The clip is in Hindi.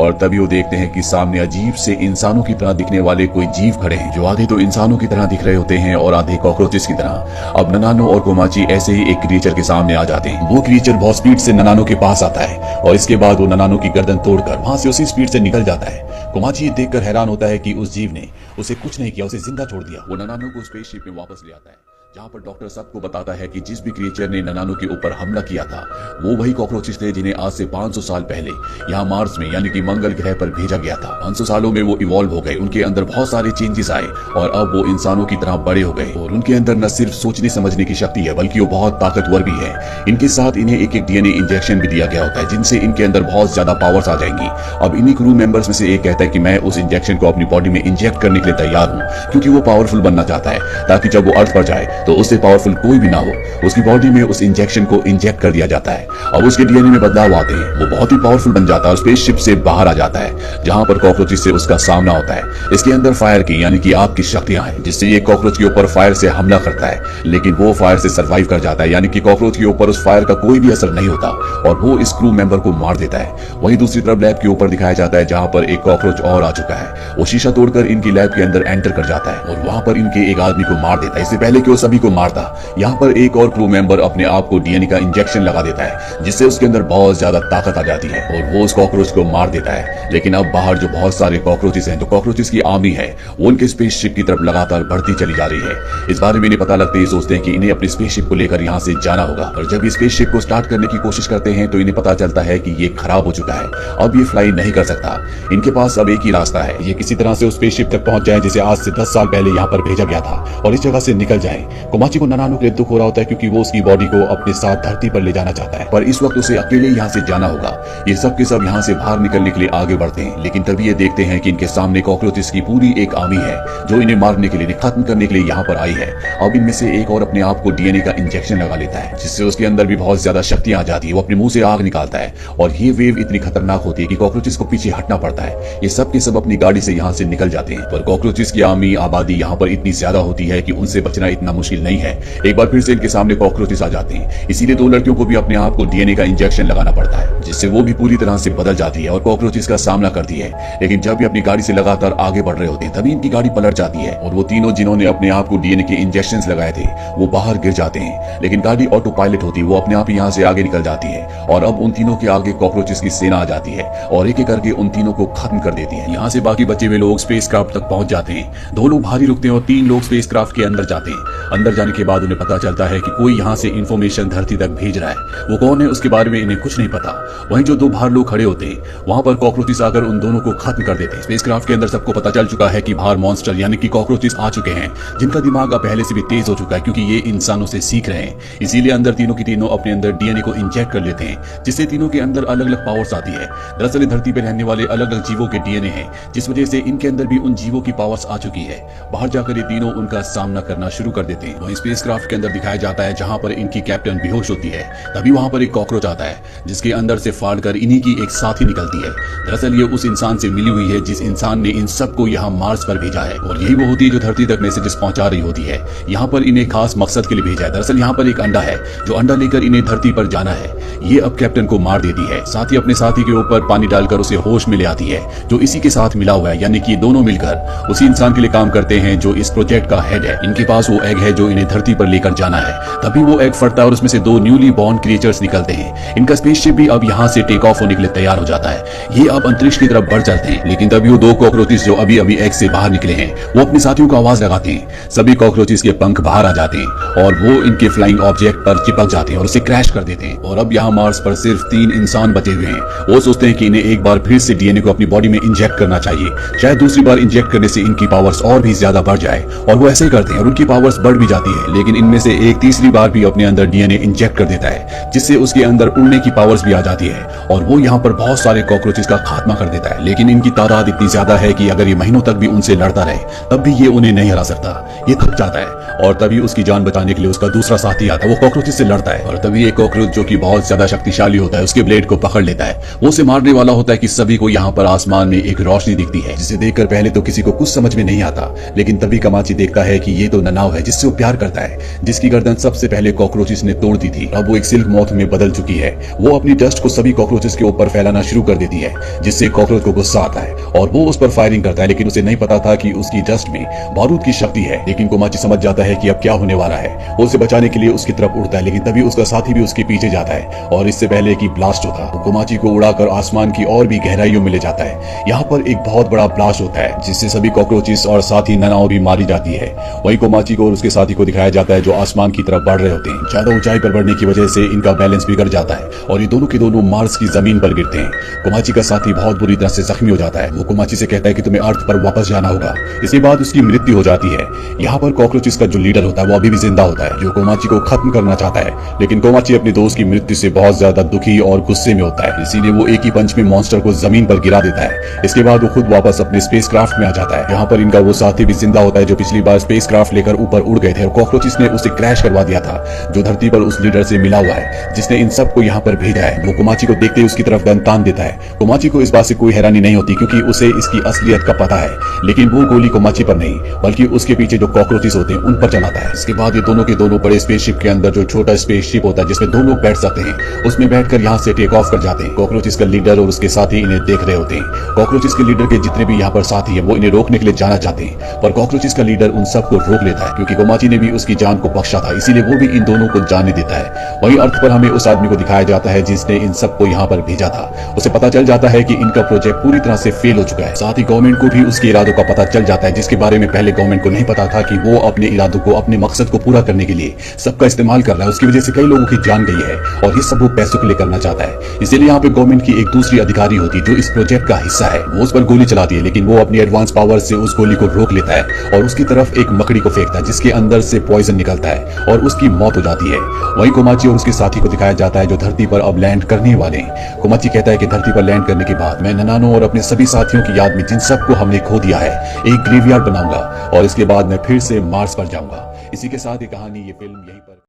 और तभी वो देखते हैं कि सामने अजीब से इंसानों की तरह दिखने वाले कोई जीव खड़े हैं, जो आधे तो इंसानों की तरह दिख रहे होते हैं और आधे कॉकरोचेस की तरह। अब ननानो और कोमाची ऐसे ही एक क्रिएचर के सामने आ जाते हैं। वो क्रिएचर बहुत स्पीड से ननानो के पास आता है और इसके बाद वो ननानो की गर्दन तोड़कर वहां से उसी स्पीड से निकल जाता है। कोमाची देखकर हैरान होता है कि उस जीव ने उसे कुछ नहीं किया, उसे जिंदा छोड़ दिया। वो ननानो को स्पेसशिप में वापस ले आता है, जहां पर डॉक्टर सबको बताता है कि जिस भी क्रिएचर ने ननानो के ऊपर हमला किया था वो वही कॉकरोचेस थे जिन्हें आज से 500 साल पहले यहाँ मार्स में यानी कि मंगल ग्रह पर भेजा गया था। 500 सालों में वो इवॉल्व हो गए, उनके अंदर बहुत सारे चेंजेस आए और अब वो इंसानों की तरह बड़े हो गए और उनके अंदर न सिर्फ सोचने समझने की शक्ति है बल्कि वो बहुत ताकतवर भी है। इनके साथ इन्हें एक एक डीएनए इंजेक्शन भी दिया गया होता है जिनसे इनके अंदर बहुत ज्यादा पावर्स आ जाएंगी। अब इन्हीं क्रू मेंबर्स में से एक कहता है कि मैं उस इंजेक्शन को अपनी बॉडी में इंजेक्ट करने के लिए तैयार हूँ, क्योंकि वो पावरफुल बनना चाहता है ताकि जब वो अर्थ पर जाए तो उससे पावरफुल कोई भी ना हो, उसकी बॉडी में उस इंजेक्शन को इंजेक्ट कर दिया जाता है। अब उसके डीएनए में बदलाव आते हैं, वो बहुत ही पावरफुल बन जाता है और स्पेसशिप से बाहर आ जाता है, जहां पर कॉकरोचेस से उसका सामना होता है। इसके अंदर फायर की यानी कि आग की शक्तियां हैं, जिससे ये कॉकरोच के ऊपर फायर से हमला करता है, लेकिन वो फायर से सर्वाइव कर जाता है, यानी कि कॉकरोच के ऊपर उस फायर का कोई भी असर नहीं होता और वो इस क्रू मेंबर को मार देता है। वहीं दूसरी तरफ लैब के ऊपर दिखाया जाता है जहां पर एक कॉकरोच और आ चुका है। वो शीशा तोड़कर इनकी लैब के अंदर एंटर कर जाता है और वहां पर इनके एक आदमी को मार देता है। इससे पहले कि वो सभी को मारता, यहाँ पर एक और क्रू मेंबर अपने आप को डीएनए का इंजेक्शन लगा देता है, जिससे उसके अंदर बहुत ज्यादा ताकत आ जाती है और वो उस कॉकरोच को मार देता है। लेकिन अब बाहर जो बहुत सारे कॉकरोचेस हैं, जो कॉकरोचेस की आर्मी है, वो उनके स्पेसशिप की तरफ लगातार बढ़ती चली जा रही है। इस बारे में इन्हें पता लगते ही सोचते हैं कि इन्हें अपनी स्पेसशिप को लेकर यहाँ से जाना होगा और जब इस स्पेसशिप को स्टार्ट करने की कोशिश करते हैं तो इन्हें पता चलता है कि ये खराब हो चुका है, अब ये फ्लाई नहीं कर सकता। इनके पास अब एक ही रास्ता है, ये किसी तरह से उस स्पेसशिप तक पहुंच जाए जिसे आज से 10 साल पहले यहाँ पर भेजा गया था और इस जगह से निकल जाए। कोमाची को ननानो के लिए दुख हो रहा होता है क्योंकि वो उसकी बॉडी को अपने साथ धरती पर ले जाना चाहता है, पर इस वक्त उसे अकेले यहाँ से जाना होगा। ये सब के सब यहाँ से बाहर निकलने के लिए आगे बढ़ते हैं, लेकिन तभी ये देखते हैं कि इनके सामने कॉकरोचेस की पूरी एक आर्मी है जो इन्हें मारने के लिए, इन्हें खत्म करने के लिए यहाँ पर आई है। अब इनमें से एक और अपने आप को डीएनए का इंजेक्शन लगा लेता है, जिससे उसके अंदर भी बहुत ज्यादा शक्तियां आ जाती है। वो अपने मुंह से आग निकालता है और ये वेव इतनी खतरनाक होती है कि कॉकरोचेस को पीछे हटना पड़ता है। ये सब के सब अपनी गाड़ी से यहाँ से निकल जाते हैं, पर कॉकरोचेस की आर्मी आबादी यहाँ पर इतनी ज्यादा होती है कि उनसे बचना इतना मुश्किल नहीं है। एक बार फिर से इनके सामने कॉकरोचेस आ जाते हैं, इसीलिए दो लड़कियों को भी अपने आप को डीएनए का इंजेक्शन लगाना पड़ता है, जिससे वो भी पूरी तरह से बदल जाती है और कॉकरोचेस का सामना करती है। लेकिन जब भी अपनी गाड़ी से लगातार आगे बढ़ रहे होते हैं तभी इनकी गाड़ी पलट जाती है और वो तीनों जिन्होंने अपने आप को डीएनए के इंजेक्शंस लगाए थे वो बाहर गिर जाते हैं। लेकिन गाड़ी ऑटो पायलट होती है, वो अपने आप ही यहाँ से आगे निकल जाती है और अब उन तीनों के आगे कॉकरोचेस की सेना आ जाती है और एक एक करके उन तीनों को खत्म कर देती है। यहाँ से बाकी बचे हुए लोग स्पेसक्राफ्ट तक पहुंच जाते हैं। दो लोग भारी रुकते हैं और 3 लोग स्पेसक्राफ्ट के अंदर जाते हैं। अंदर जाने के बाद उन्हें पता चलता है कि कोई यहाँ से इंफॉर्मेशन धरती तक भेज रहा है। वो कौन है उसके बारे में इन्हें कुछ नहीं पता। वहीं जो 2 बाहर लोग खड़े होते हैं वहां पर कॉकरोचेस आकर उन दोनों को खत्म कर देते हैं। स्पेसक्राफ्ट के अंदर सबको पता चल चुका है कि बाहर मॉन्स्टर यानी कि कॉकरोचेस आ चुके हैं, जिनका दिमाग अब पहले से भी तेज हो चुका है क्योंकि ये इंसानों से सीख रहे हैं। इसीलिए अंदर तीनों की तीनों अपने अंदर डीएनए को इंजेक्ट कर लेते हैं, जिससे तीनों के अंदर अलग अलग पावर्स आती है। दरअसल धरती पर रहने वाले अलग अलग जीवों के डीएनए हैं, जिस वजह से इनके अंदर भी उन जीवों की पावर्स आ चुकी है। बाहर जाकर ये तीनों उनका सामना करना शुरू कर देते हैं। वहीं स्पेसक्राफ्ट के अंदर दिखाया जाता है जहां पर इनकी कैप्टन बेहोश होती है, तभी वहां पर एक कॉकरोच आता है जिसके अंदर से फाड़कर इन्हीं की एक साथी निकलती है। दरअसल ये उस इंसान से मिली हुई है जिस इंसान ने इन सबको यहाँ मार्स पर भेजा है और यही वो होती है जो धरती तक मैसेजेस पहुंचा रही होती है। यहाँ पर इन्हें खास मकसद के लिए भेजा है। दरअसल यहाँ पर एक अंडा है जो अंडा लेकर इन्हें धरती पर जाना है। ये अब कैप्टन को मार देती है, साथ ही अपने साथी के ऊपर पानी डालकर उसे होश में ले आती है जो इसी के साथ मिला हुआ है, यानी कि दोनों मिलकर उसी इंसान के लिए काम करते हैं जो इस प्रोजेक्ट का हेड है। इनके पास वो एग है जो इन्हें धरती पर लेकर जाना है। तभी वो एग फटता है और उसमें से 2 न्यूली बॉर्न क्रिएचर्स निकलते हैं। इनका स्पेसशिप भी अब यहाँ से टेक ऑफ होने के लिए तैयार हो जाता है। ये अब अंतरिक्ष की तरफ बढ़ चलते हैं, लेकिन तभी वो 2 कॉकरोचेस जो अभी अभी एग से बाहर निकले हैं वो अपने साथियों को आवाज लगाते हैं। सभी कॉकरोचेस के पंख बाहर आ जाते हैं और वो इनके फ्लाइंग ऑब्जेक्ट पर चिपक जाते हैं और उसे क्रैश कर देते हैं। और अब यहाँ मार्स पर सिर्फ 3 इंसान बचे हुए हैं। वो सोचते हैं कि इन्हें एक बार फिर से डीएनए को अपनी बॉडी में इंजेक्ट करना चाहिए, शायद दूसरी बार इंजेक्ट करने से इनकी पावर्स और भी ज्यादा बढ़ जाए। और वो ऐसे ही करते हैं और उनकी पावर्स बढ़ भी जाती है। लेकिन इनमें से एक तीसरी बार भी अपने अंदर डीएनए इंजेक्ट कर देता है, जिससे उसके अंदर उड़ने की पावर्स भी आ जाती है और वो यहाँ पर बहुत सारे कॉकरोचेस का खात्मा कर देता है। लेकिन इनकी तादाद इतनी ज्यादा है कि अगर ये महीनों तक भी उनसे लड़ता रहे तब भी ये उन्हें नहीं हरा सकता। ये थक जाता है और तभी उसकी जान बचाने के लिए उसका दूसरा साथी आता है। वो कॉकरोचेस से लड़ता है और तभी एक कॉकरोच जो कि बहुत ज्यादा शक्तिशाली होता है उसके ब्लेड को पकड़ लेता है। वो उसे मारने वाला होता है कि सभी को यहाँ पर आसमान में एक रोशनी दिखती है, जिसे देखकर पहले तो किसी को कुछ समझ में नहीं आता, लेकिन तभी कमाची देखता है कि ये तो ननाव है जिससे वो प्यार करता है, जिसकी गर्दन सबसे पहले कॉकरोचेस ने तोड़ दी थी। अब वो एक सिल्क मॉथ में बदल चुकी है। वो अपनी डस्ट को सभी कॉकरोचेस के ऊपर फैलाना शुरू कर देती है, जिससे कॉकरोच को गुस्सा आता है और वो उस पर फायरिंग करता है, लेकिन उसे नहीं पता था कि उसकी डस्ट में बारूद की शक्ति है। लेकिन कोमाची समझ जाता है कि अब क्या होने वाला है। वो उसे बचाने के लिए उसकी तरफ उड़ता है, लेकिन तभी उसका साथी भी उसके पीछे जाता है और इससे पहले कि ब्लास्ट होता वो कोमाची को उड़ाकर आसमान की और भी गहराइयों में ले जाता है। यहाँ पर एक बहुत बड़ा ब्लास्ट होता है जिससे सभी कॉकरोचेस और साथी ननाओ भी मारी जाती है। वहीं कोमाची को और उसके साथी को दिखाया जाता है जो आसमान की तरफ बढ़ रहे होते हैं। ज्यादा ऊंचाई पर बढ़ने की वजह से इनका बैलेंस बिगड़ जाता है और ये दोनों के दोनों मार्स की जमीन पर गिरते हैं। कोमाची का साथी बहुत बुरी तरह से जख्मी हो जाता है। वो कोमाची से कहता है कि तुम्हें अर्थ पर वापस जाना होगा। इसके बाद उसकी मृत्यु हो जाती है। यहाँ पर कॉकरोचेस का जो लीडर होता है वो अभी भी जिंदा होता है, जो कोमाची को खत्म करना चाहता है, लेकिन कोमाची अपने दोस्त की मृत्यु से बहुत ज्यादा दुखी और गुस्से में होता है, इसीलिए वो एक ही पंच में मॉन्स्टर को जमीन पर गिरा देता है। इसके बाद वो खुद वापस अपने स्पेसक्राफ्ट में आ जाता है। यहाँ पर इनका वो साथी भी जिंदा होता है जो पिछली बार स्पेसक्राफ्ट लेकर ऊपर उड़ गए थे और कॉकरोचेस ने उसे क्रैश करवा दिया था, जो धरती पर उस लीडर से मिला हुआ है जिसने इन सबको यहाँ पर भेजा है। वो कोमाची को देखते ही उसकी तरफ गन तान देता है। कोमाची को इस बात से कोई हैरानी नहीं होती क्योंकि उसे इसकी असलियत का पता है, लेकिन वो गोली कोमाची पर नहीं बल्कि उसके पीछे जो कॉकरोचेस होते हैं उन पर चलाता है। इसके बाद ये दोनों के दोनों बड़े स्पेसशिप के अंदर जो छोटा स्पेसशिप होता है जिसमें दो लोग बैठ सकते हैं, उसमें बैठकर यहाँ से टेक ऑफ कर जाते हैं। कॉकरोचेस का लीडर और उसके साथी इन्हें देख रहे होते हैं। कॉकरोचेस के लीडर के जितने भी यहाँ पर साथी हैं वो इन्हें रोकने के लिए जाना चाहते हैं, पर कॉकरोचेस का लीडर उन सबको रोक लेता है क्योंकि कोमाची ने भी उसकी जान को बख्शा था, इसीलिए वो भी इन दोनों को जाने देता है। वहीं अर्थ पर हमें उस आदमी को दिखाया जाता है जिसने इन सबको यहाँ पर भेजा था। उसे पता चल जाता है कि इनका प्रोजेक्ट पूरी तरह से फेल हो चुका है। साथ ही गवर्नमेंट को भी उसके इरादों का पता चल जाता है, जिसके बारे में पहले गवर्नमेंट को नहीं पता था कि वो अपने इरादों को, अपने मकसद को पूरा करने के लिए सबका इस्तेमाल कर रहा है। उसकी वजह से कई लोगों की जान गई है और ये सब वो पैसों के लिए करना चाहता है। इसीलिए यहाँ पे गवर्नमेंट की एक दूसरी अधिकारी होती है जो इस प्रोजेक्ट का हिस्सा है। वो उस पर गोली चलाती है, लेकिन वो अपनी एडवांस पावर से उस गोली को रोक लेता है और उसकी तरफ एक मकड़ी को फेंकता है जिसके अंदर से पॉइजन निकलता है और उसकी मौत हो जाती है। वहीं कोमाची और उसके साथी को दिखाया जाता है जो धरती पर अब लैंड करने वाले हैं। कोमाची कहता है कि धरती पर लैंड करने के बाद मैं ननानो और अपने सभी साथियों की याद में जिन सबको हमने खो दिया है एक ग्रेवयार्ड बनाऊंगा और इसके बाद मैं फिर से मार्स पर जाऊंगा। इसी के साथ ये कहानी, ये फिल्म यहीं पर